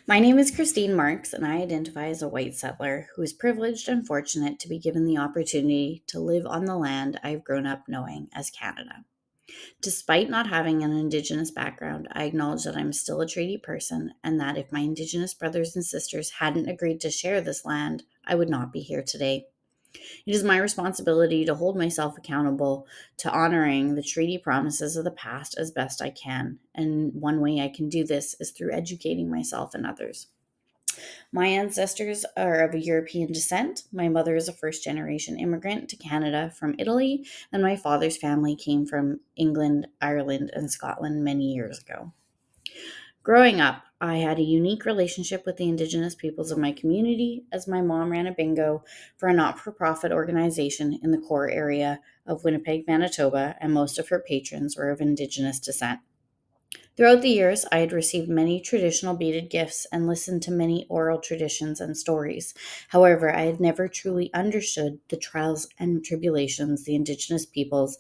My name is Christine Marks, and I identify as a white settler who is privileged and fortunate to be given the opportunity to live on the land I've grown up knowing as Canada. Despite not having an Indigenous background, I acknowledge that I'm still a treaty person and that if my Indigenous brothers and sisters hadn't agreed to share this land, I would not be here today. It is my responsibility to hold myself accountable to honoring the treaty promises of the past as best I can, and one way I can do this is through educating myself and others. My ancestors are of European descent. My mother is a first generation immigrant to Canada from Italy, and my father's family came from England, Ireland, and Scotland many years ago. Growing up, I had a unique relationship with the Indigenous peoples of my community as my mom ran a bingo for a not for profit organization in the core area of Winnipeg, Manitoba, and most of her patrons were of Indigenous descent. Throughout the years, I had received many traditional beaded gifts and listened to many oral traditions and stories. However, I had never truly understood the trials and tribulations the Indigenous peoples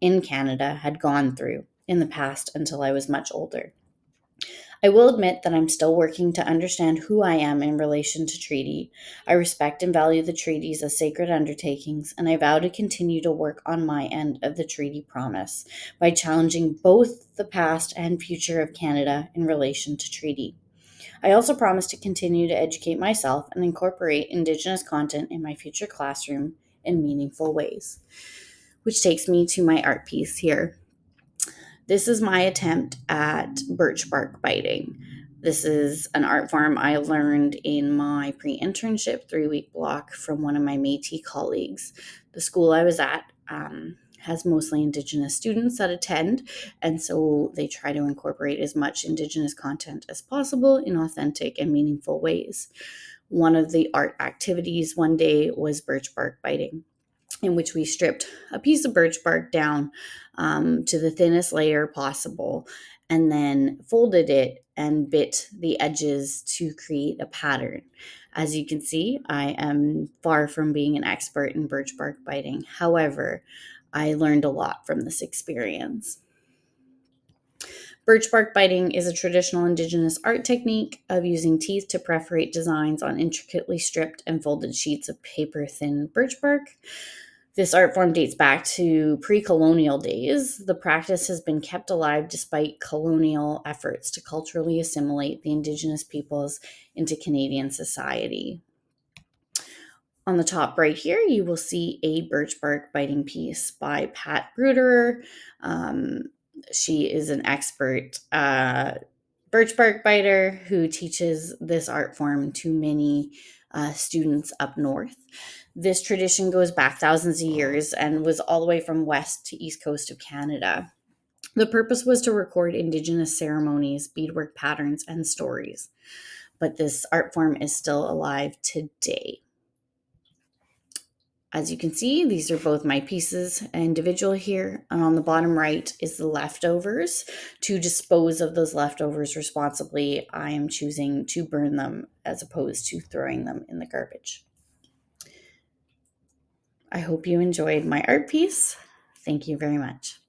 in Canada had gone through in the past until I was much older. I will admit that I'm still working to understand who I am in relation to treaty. I respect and value the treaties as sacred undertakings, and I vow to continue to work on my end of the treaty promise by challenging both the past and future of Canada in relation to treaty. I also promise to continue to educate myself and incorporate Indigenous content in my future classroom in meaningful ways. Which takes me to my art piece here. This is my attempt at birch bark biting. This is an art form I learned in my pre internship 3 week block from one of my Metis colleagues. The school I was at has mostly Indigenous students that attend, and so they try to incorporate as much Indigenous content as possible in authentic and meaningful ways. One of the art activities one day was birch bark biting, in which we stripped a piece of birch bark down to the thinnest layer possible and then folded it and bit the edges to create a pattern. As you can see, I am far from being an expert in birch bark biting. However, I learned a lot from this experience. Birch bark biting is a traditional Indigenous art technique of using teeth to perforate designs on intricately stripped and folded sheets of paper thin birch bark. This art form dates back to pre colonial days. The practice has been kept alive despite colonial efforts to culturally assimilate the Indigenous peoples into Canadian society. On the top right here, you will see a birch bark biting piece by Pat Bruderer. Um, she is an expert birch bark biter who teaches this art form to many students up north. This tradition goes back thousands of years and was all the way from west to east coast of Canada. The purpose was to record Indigenous ceremonies, beadwork patterns, and stories. But this art form is still alive today. As you can see, these are both my pieces individual here. And on the bottom right is the leftovers. To dispose of those leftovers responsibly, I am choosing to burn them as opposed to throwing them in the garbage. I hope you enjoyed my art piece. Thank you very much.